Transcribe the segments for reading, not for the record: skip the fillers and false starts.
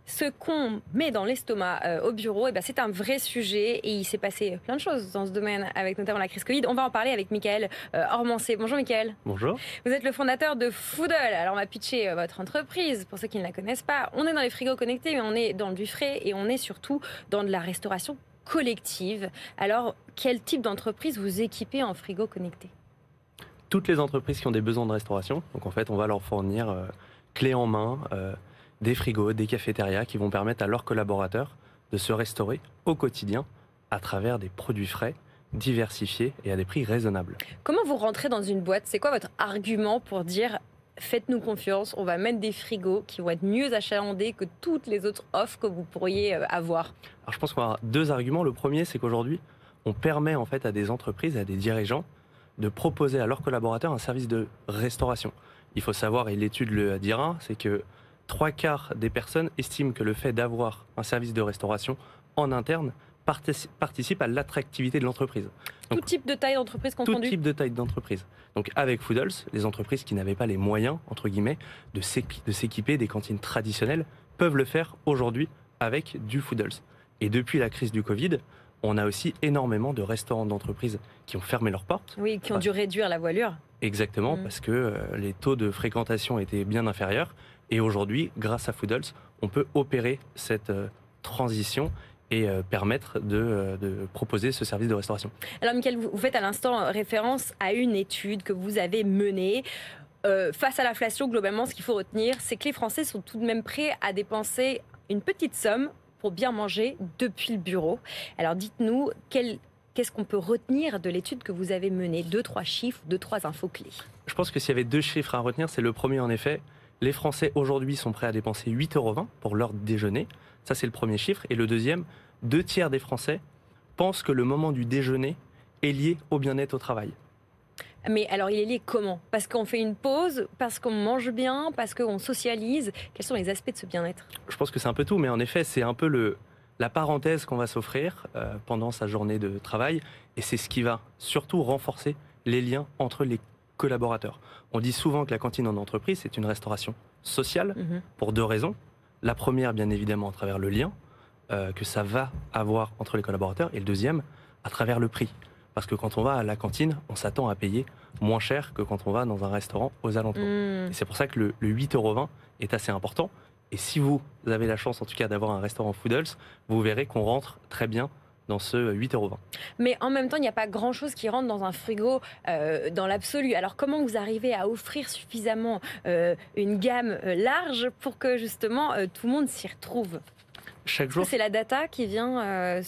Ce qu'on met dans l'estomac au bureau, c'est un vrai sujet et il s'est passé plein de choses dans ce domaine, avec notamment la crise Covid. On va en parler avec Michael Ormancé. Bonjour Michael. Bonjour. Vous êtes le fondateur de Foodle. Alors on va pitcher votre entreprise pour ceux qui ne la connaissent pas. On est dans les frigos connectés, mais on est dans du frais et on est surtout dans de la restauration collective. Alors quel type d'entreprise vous équipez en frigo connecté? Toutes les entreprises qui ont des besoins de restauration, donc en fait on va leur fournir clés en main, des frigos, des cafétérias qui vont permettre à leurs collaborateurs de se restaurer au quotidien à travers des produits frais, diversifiés et à des prix raisonnables. Comment vous rentrez dans une boîte? C'est quoi votre argument pour dire faites-nous confiance, on va mettre des frigos qui vont être mieux achalandés que toutes les autres offres que vous pourriez avoir? Alors je pense qu'on a deux arguments. Le premier, c'est qu'aujourd'hui, on permet en fait à des entreprises, à des dirigeants, de proposer à leurs collaborateurs un service de restauration. Il faut savoir, et l'étude le dira, c'est que 3/4 des personnes estiment que le fait d'avoir un service de restauration en interne participe à l'attractivité de l'entreprise. Tout type de taille d'entreprise Tout confondue? type de taille d'entreprise. Donc avec Foodles, les entreprises qui n'avaient pas les moyens, entre guillemets, de s'équiper des cantines traditionnelles, peuvent le faire aujourd'hui avec du Foodles. Et depuis la crise du Covid, on a aussi énormément de restaurants d'entreprises qui ont fermé leurs portes. Oui, qui ont dû réduire la voilure. Exactement, parce que les taux de fréquentation étaient bien inférieurs. Et aujourd'hui, grâce à Foodles, on peut opérer cette transition et permettre de proposer ce service de restauration. Alors Michael, vous faites à l'instant référence à une étude que vous avez menée. Face à l'inflation, globalement, ce qu'il faut retenir, c'est que les Français sont tout de même prêts à dépenser une petite somme pour bien manger depuis le bureau. Alors dites-nous, qu'est-ce qu'on peut retenir de l'étude que vous avez menée? 2-3 chiffres, 2-3 infos clés. Je pense que s'il y avait deux chiffres à retenir, c'est le premier en effet. Les Français aujourd'hui sont prêts à dépenser 8,20 € pour leur déjeuner. Ça, c'est le premier chiffre. Et le deuxième, 2/3 des Français pensent que le moment du déjeuner est lié au bien-être au travail. Mais alors, il est lié comment? Parce qu'on fait une pause, parce qu'on mange bien, parce qu'on socialise? Quels sont les aspects de ce bien-être? Je pense que c'est un peu tout, mais en effet, c'est un peu la parenthèse qu'on va s'offrir pendant sa journée de travail. Et c'est ce qui va surtout renforcer les liens entre les collaborateurs. On dit souvent que la cantine en entreprise, c'est une restauration sociale pour deux raisons. La première, bien évidemment, à travers le lien que ça va avoir entre les collaborateurs. Et le deuxième, à travers le prix. Parce que quand on va à la cantine, on s'attend à payer moins cher que quand on va dans un restaurant aux alentours. Et c'est pour ça que le 8,20 € est assez important. Et si vous avez la chance, en tout cas, d'avoir un restaurant Foodles, vous verrez qu'on rentre très bien dans ce 8,20 €. Mais en même temps, il n'y a pas grand-chose qui rentre dans un frigo dans l'absolu. Alors comment vous arrivez à offrir suffisamment une gamme large pour que justement tout le monde s'y retrouve? Chaque jour, c'est la data qui vient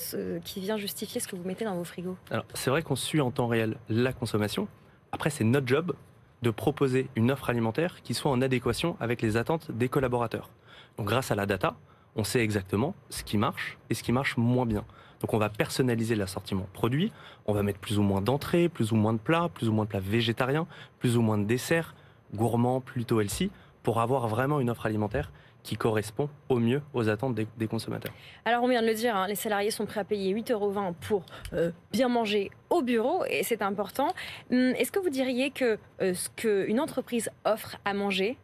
justifier ce que vous mettez dans vos frigos? alors, c'est vrai qu'on suit en temps réel la consommation. Après, c'est notre job de proposer une offre alimentaire qui soit en adéquation avec les attentes des collaborateurs. Donc grâce à la data, on sait exactement ce qui marche et ce qui marche moins bien. Donc on va personnaliser l'assortiment produit, on va mettre plus ou moins d'entrées, plus ou moins de plats, plus ou moins de plats végétariens, plus ou moins de desserts, gourmands, plutôt healthy, pour avoir vraiment une offre alimentaire qui correspond au mieux aux attentes des consommateurs. Alors on vient de le dire, les salariés sont prêts à payer 8,20 € pour bien manger au bureau et c'est important. Est-ce que vous diriez que ce qu'une entreprise offre à manger,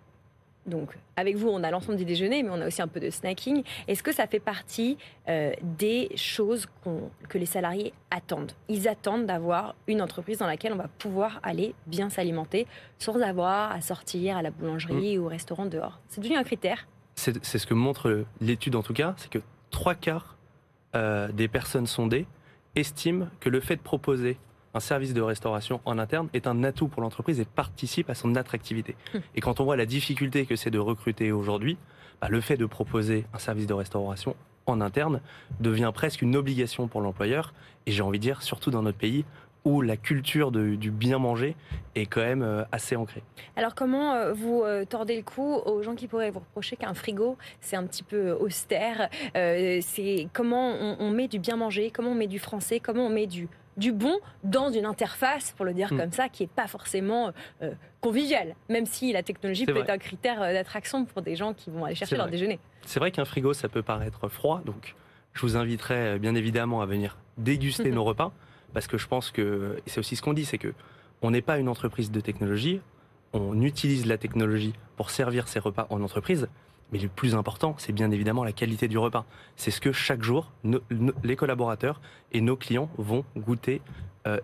donc avec vous on a l'ensemble du déjeuner mais on a aussi un peu de snacking, est-ce que ça fait partie des choses que les salariés attendent? Ils attendent d'avoir une entreprise dans laquelle on va pouvoir aller bien s'alimenter sans avoir à sortir à la boulangerie ou au restaurant dehors. C'est devenu un critère? C'est ce que montre l'étude en tout cas, c'est que 3/4 des personnes sondées estiment que le fait de proposer un service de restauration en interne est un atout pour l'entreprise et participe à son attractivité. Et quand on voit la difficulté que c'est de recruter aujourd'hui, le fait de proposer un service de restauration en interne devient presque une obligation pour l'employeur. Et j'ai envie de dire, surtout dans notre pays, où la culture du bien manger est quand même assez ancrée. Alors comment vous tordez le cou aux gens qui pourraient vous reprocher qu'un frigo, c'est un petit peu austère? C'est comment on met du bien manger, comment on met du français, comment on met du bon dans une interface, pour le dire comme ça, qui n'est pas forcément conviviale, même si la technologie peut être un critère d'attraction pour des gens qui vont aller chercher leur déjeuner. C'est vrai qu'un frigo, ça peut paraître froid, donc je vous inviterai bien évidemment à venir déguster nos repas, parce que je pense que, et c'est aussi ce qu'on dit, c'est que on n'est pas une entreprise de technologie, on utilise la technologie pour servir ses repas en entreprise, Mais le plus important, c'est bien évidemment la qualité du repas. C'est ce que chaque jour, les collaborateurs et nos clients vont goûter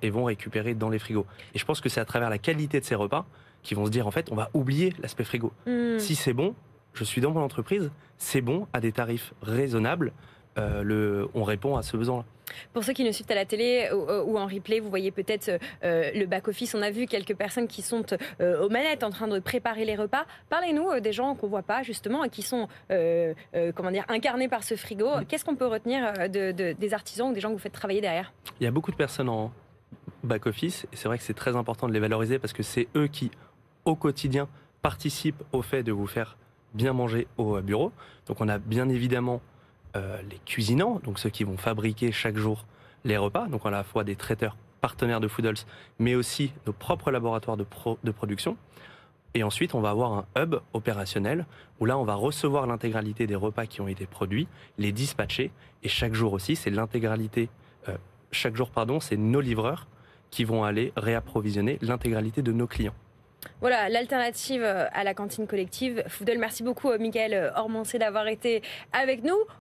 et vont récupérer dans les frigos. Et je pense que c'est à travers la qualité de ces repas qu'ils vont se dire, en fait, on va oublier l'aspect frigo. Si c'est bon, je suis dans mon entreprise, c'est bon, à des tarifs raisonnables, on répond à ce besoin-là. Pour ceux qui nous suivent à la télé ou en replay, vous voyez peut-être le back-office. On a vu quelques personnes qui sont aux manettes en train de préparer les repas. Parlez-nous des gens qu'on ne voit pas justement et qui sont incarnés par ce frigo. Qu'est-ce qu'on peut retenir des artisans ou des gens que vous faites travailler derrière? Il y a beaucoup de personnes en back-office et c'est vrai que c'est très important de les valoriser parce que c'est eux qui, au quotidien, participent au fait de vous faire bien manger au bureau. Donc on a bien évidemment les cuisinants, donc ceux qui vont fabriquer chaque jour les repas, donc à la fois des traiteurs partenaires de Foodles, mais aussi nos propres laboratoires de production. Et ensuite, on va avoir un hub opérationnel où là, on va recevoir l'intégralité des repas qui ont été produits, les dispatcher, et chaque jour aussi, c'est c'est nos livreurs qui vont aller réapprovisionner l'intégralité de nos clients. Voilà, l'alternative à la cantine collective. Foodle, merci beaucoup Mickaël Ormancé d'avoir été avec nous.